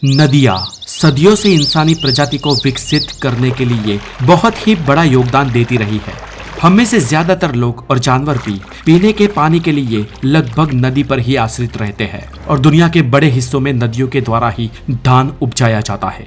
नदियाँ सदियों से इंसानी प्रजाति को विकसित करने के लिए बहुत ही बड़ा योगदान देती रही है। हम में से ज्यादातर लोग और जानवर भी पीने के पानी के लिए लगभग नदी पर ही आश्रित रहते हैं और दुनिया के बड़े हिस्सों में नदियों के द्वारा ही धान उपजाया जाता है।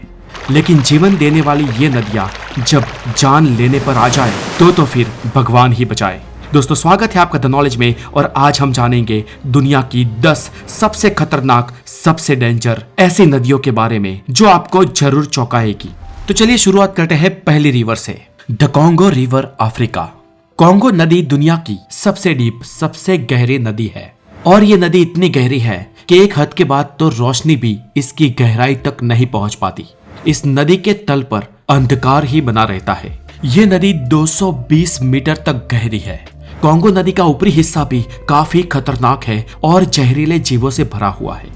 लेकिन जीवन देने वाली ये नदियाँ जब जान लेने पर आ जाए तो फिर भगवान ही बचाए। दोस्तों, स्वागत है आपका द नॉलेज में और आज हम जानेंगे दुनिया की 10 सबसे खतरनाक, सबसे डेंजर ऐसी नदियों के बारे में जो आपको जरूर चौंकाएगी। तो चलिए शुरुआत करते हैं पहली रिवर से, the Congo river, Africa. Congo नदी दुनिया की सबसे डीप, सबसे गहरी नदी है और ये नदी इतनी गहरी है कि एक हद के बाद तो रोशनी भी इसकी गहराई तक नहीं पहुंच पाती। इस नदी के तल पर अंधकार ही बना रहता है। ये नदी 220 मीटर तक गहरी है। कॉन्गो नदी का ऊपरी हिस्सा भी काफी खतरनाक है और जहरीले जीवों से भरा हुआ है।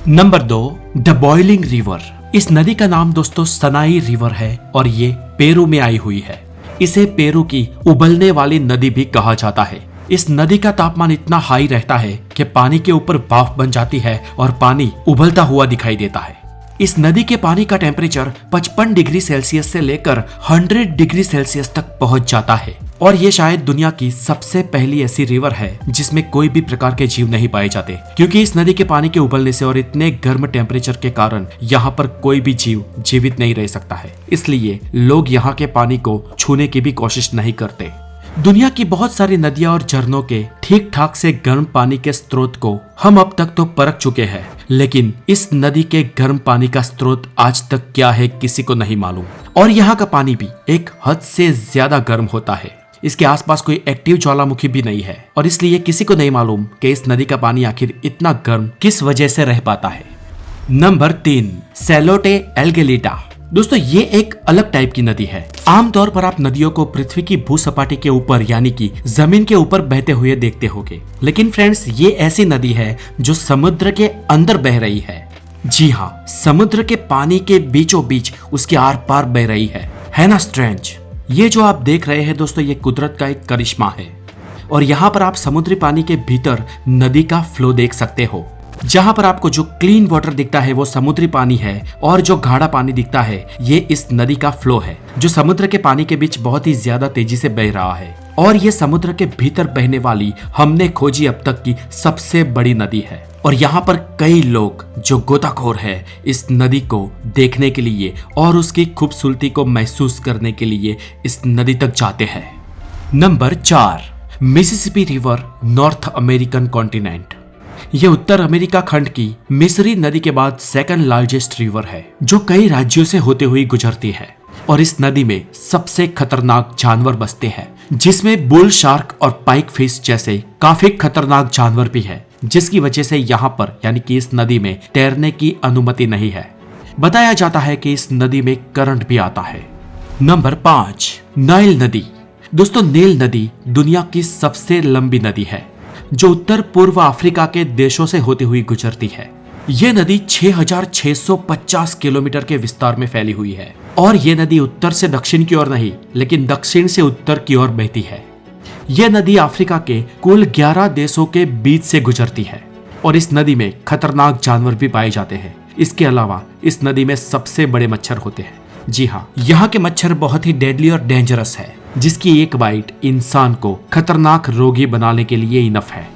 Number 2, the boiling river. इस नदी का नाम दोस्तों सनाई रिवर है और ये पेरू में आई हुई है। इसे पेरू की उबलने वाली नदी भी कहा जाता है। इस नदी का तापमान इतना हाई रहता है कि पानी के ऊपर भाप बन जाती है और पानी उबलता हुआ दिखाई देता है। इस नदी के पानी का टेम्परेचर 55 डिग्री सेल्सियस से लेकर 100 डिग्री सेल्सियस तक पहुंच जाता है और ये शायद दुनिया की सबसे पहली ऐसी रिवर है जिसमें कोई भी प्रकार के जीव नहीं पाए जाते, क्योंकि इस नदी के पानी के उबलने से और इतने गर्म टेम्परेचर के कारण यहाँ पर कोई भी जीव जीवित नहीं रह सकता है। इसलिए लोग यहाँ के पानी को छूने की भी कोशिश नहीं करते। दुनिया की बहुत सारी नदियां और झरनों के ठीक ठाक से गर्म पानी के स्रोत को हम अब तक तो परख चुके हैं, लेकिन इस नदी के गर्म पानी का स्रोत आज तक क्या है किसी को नहीं मालूम। और यहाँ का पानी भी एक हद से ज्यादा गर्म होता है। इसके आसपास कोई एक्टिव ज्वालामुखी भी नहीं है और इसलिए किसी को नहीं मालूम कि इस नदी का पानी आखिर इतना गर्म किस वजह से रह पाता है। नंबर 3, सैलोटे एल्गेलिटा। दोस्तों, ये एक अलग टाइप की नदी है। आमतौर पर आप नदियों को पृथ्वी की भूसपाटी के ऊपर यानी कि जमीन के ऊपर बहते हुए देखते होंगे, लेकिन फ्रेंड्स ये ऐसी नदी है जो समुद्र के अंदर बह रही है। जी हाँ, समुद्र के पानी के बीचों बीच उसके आर पार बह रही है ना स्ट्रेंज। ये जो आप देख रहे हैं दोस्तों, ये कुदरत का एक करिश्मा है और यहाँ पर आप समुद्री पानी के भीतर नदी का फ्लो देख सकते हो। जहां पर आपको जो क्लीन वाटर दिखता है वो समुद्री पानी है और जो गाढ़ा पानी दिखता है ये इस नदी का फ्लो है जो समुद्र के पानी के बीच बहुत ही ज्यादा तेजी से बह रहा है। और ये समुद्र के भीतर बहने वाली हमने खोजी अब तक की सबसे बड़ी नदी है और यहाँ पर कई लोग जो गोताखोर है इस नदी को देखने के लिए और उसकी खूबसूरती को महसूस करने के लिए इस नदी तक जाते हैं। Number 4, Mississippi river, north American continent. यह उत्तर अमेरिका खंड की मिसरी नदी के बाद सेकंड लार्जेस्ट रिवर है जो कई राज्यों से होते हुए गुजरती है और इस नदी में सबसे खतरनाक जानवर बसते हैं, जिसमें बुल शार्क और पाइक फिश जैसे काफी खतरनाक जानवर भी है, जिसकी वजह से यहाँ पर यानी कि इस नदी में तैरने की अनुमति नहीं है। बताया जाता है कि इस नदी में करंट भी आता है। नंबर 5, नाइल नदी। दोस्तों, नील नदी दुनिया की सबसे लंबी नदी है जो उत्तर पूर्व अफ्रीका के देशों से होती हुई गुजरती है। यह नदी 6650 किलोमीटर के विस्तार में फैली हुई है और यह नदी उत्तर से दक्षिण की ओर नहीं लेकिन दक्षिण से उत्तर की ओर बहती है। यह नदी अफ्रीका के कुल 11 देशों के बीच से गुजरती है और इस नदी में खतरनाक जानवर भी पाए जाते हैं। इसके अलावा इस नदी में सबसे बड़े मच्छर होते हैं। जी हाँ, यहाँ के मच्छर बहुत ही डेडली और डेंजरस है, जिसकी एक बाइट इंसान को खतरनाक रोगी बनाने के लिए इनफ है।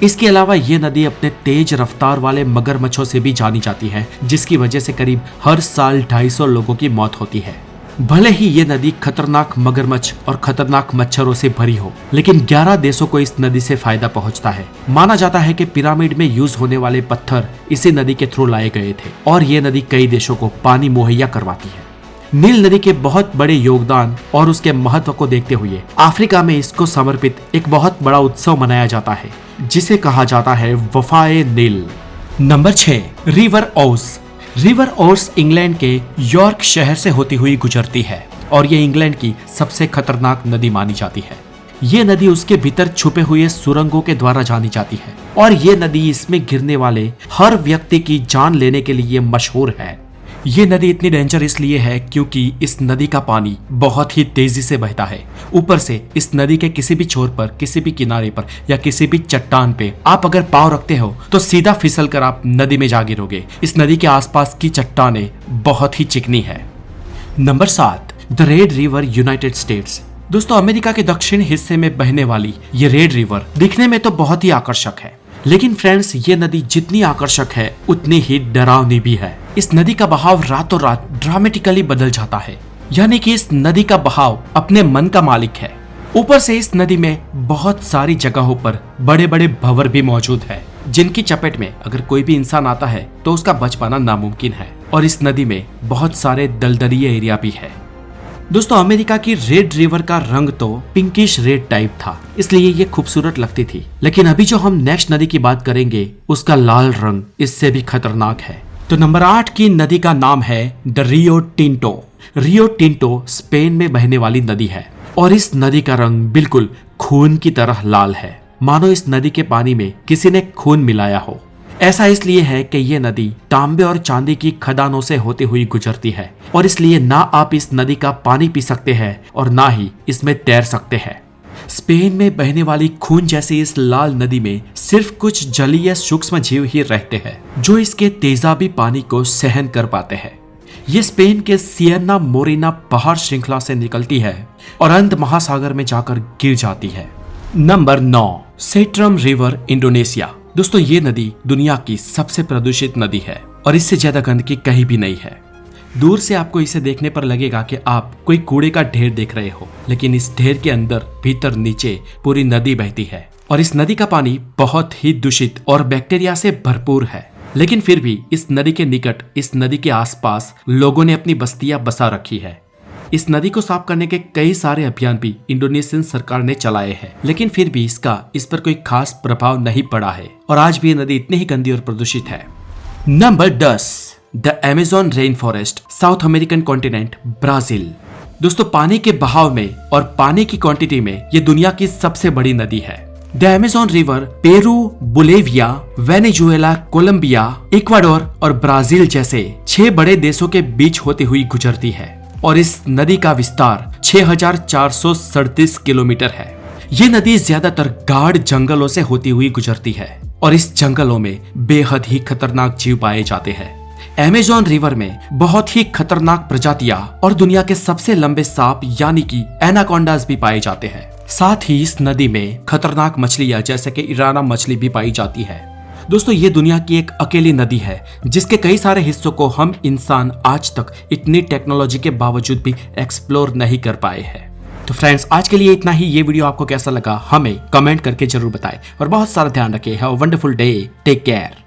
इसके अलावा ये नदी अपने तेज रफ्तार वाले मगरमच्छों से भी जानी जाती है, जिसकी वजह से करीब हर साल 250 लोगों की मौत होती है। भले ही ये नदी खतरनाक मगरमच्छ और खतरनाक मच्छरों से भरी हो, लेकिन 11 देशों को इस नदी से फायदा पहुंचता है। माना जाता है कि पिरामिड में यूज होने वाले पत्थर इसी नदी के थ्रू लाए गए थे और ये नदी कई देशों को पानी मुहैया करवाती है। नील नदी के बहुत बड़े योगदान और उसके महत्व को देखते हुए अफ्रीका में इसको समर्पित एक बहुत बड़ा उत्सव मनाया जाता है, जिसे कहा जाता है वफाए नील। नंबर 6, रिवर ओस। रिवर ओस इंग्लैंड के यॉर्क शहर से होती हुई गुजरती है और ये इंग्लैंड की सबसे खतरनाक नदी मानी जाती है। ये नदी उसके भीतर छुपे हुए सुरंगों के द्वारा जानी जाती है और ये नदी इसमें गिरने वाले हर व्यक्ति की जान लेने के लिए मशहूर है। ये नदी इतनी डेंजर इसलिए है क्योंकि इस नदी का पानी बहुत ही तेजी से बहता है। ऊपर से इस नदी के किसी भी छोर पर, किसी भी किनारे पर या किसी भी चट्टान पे आप अगर पाँव रखते हो तो सीधा फिसल कर आप नदी में जा गिरोगे। इस नदी के आसपास की चट्टानें बहुत ही चिकनी है। Number 7, the red river, United states. दोस्तों, अमेरिका के दक्षिण हिस्से में बहने वाली ये रेड रिवर दिखने में तो बहुत ही आकर्षक है, लेकिन फ्रेंड्स ये नदी जितनी आकर्षक है उतनी ही डरावनी भी है। इस नदी का बहाव रातों रात ड्रामेटिकली बदल जाता है, यानी कि इस नदी का बहाव अपने मन का मालिक है। ऊपर से इस नदी में बहुत सारी जगहों पर बड़े बड़े भंवर भी मौजूद है, जिनकी चपेट में अगर कोई भी इंसान आता है तो उसका बच पाना नामुमकिन है। और इस नदी में बहुत सारे दलदलीय एरिया भी है। दोस्तों, अमेरिका की रेड रिवर का रंग तो पिंकिश रेड टाइप था, इसलिए ये खूबसूरत लगती थी। लेकिन अभी जो हम नेक्स्ट नदी की बात करेंगे उसका लाल रंग इससे भी खतरनाक है। तो नंबर 8 की नदी का नाम है the Rio Tinto. Rio Tinto Spain में बहने वाली नदी है और इस नदी का रंग बिल्कुल खून की तरह लाल है, मानो इस नदी के पानी में किसी ने खून मिलाया हो। ऐसा इसलिए है कि ये नदी तांबे और चांदी की खदानों से होती हुई गुजरती है और इसलिए ना आप इस नदी का पानी पी सकते हैं और ना ही इसमें तैर सकते हैं। स्पेन में बहने वाली खून जैसी इस लाल नदी में सिर्फ कुछ जलीय सूक्ष्म जीव ही रहते हैं जो इसके तेजाबी पानी को सहन कर पाते हैं। ये स्पेन के सियर्ना मोरेना पहाड़ श्रृंखला से निकलती है और अंत महासागर में जाकर गिर जाती है। Number 9, Citarum river, Indonesia. दोस्तों, ये नदी दुनिया की सबसे प्रदूषित नदी है और इससे ज्यादा गंदगी कहीं भी नहीं है। दूर से आपको इसे देखने पर लगेगा कि आप कोई कूड़े का ढेर देख रहे हो, लेकिन इस ढेर के अंदर भीतर नीचे पूरी नदी बहती है और इस नदी का पानी बहुत ही दूषित और बैक्टीरिया से भरपूर है। लेकिन फिर भी इस नदी के निकट, इस नदी के आसपास लोगों ने अपनी बस्तियां बसा रखी है। इस नदी को साफ करने के कई सारे अभियान भी इंडोनेशियन सरकार ने चलाए हैं, लेकिन फिर भी इसका इस पर कोई खास प्रभाव नहीं पड़ा है और आज भी ये नदी इतनी ही गंदी और प्रदूषित है। Number 10, the Amazon rain forest, south American continent, Brazil. दोस्तों, पानी के बहाव में और पानी की क्वांटिटी में ये दुनिया की सबसे बड़ी नदी है। The Amazon river Peru, Bolivia, Venezuela, Colombia, Ecuador और ब्राजील जैसे 6 बड़े देशों के बीच होती हुई गुजरती है और इस नदी का विस्तार 6437 किलोमीटर है। ये नदी ज्यादातर गाढ़ जंगलों से होती हुई गुजरती है और इस जंगलों में बेहद ही खतरनाक जीव पाए जाते हैं। अमेज़न रिवर में बहुत ही खतरनाक प्रजातियां और दुनिया के सबसे लंबे सांप यानी कि एनाकोंडास भी पाए जाते हैं। साथ ही इस नदी में खतरनाक मछलियां जैसे कि इराना मछली भी पाई जाती है। दोस्तों, ये दुनिया की एक अकेली नदी है जिसके कई सारे हिस्सों को हम इंसान आज तक इतनी टेक्नोलॉजी के बावजूद भी एक्सप्लोर नहीं कर पाए हैं। तो फ्रेंड्स, आज के लिए इतना ही। ये वीडियो आपको कैसा लगा हमें कमेंट करके जरूर बताएं और बहुत सारा ध्यान रखें। Have a wonderful day, take care.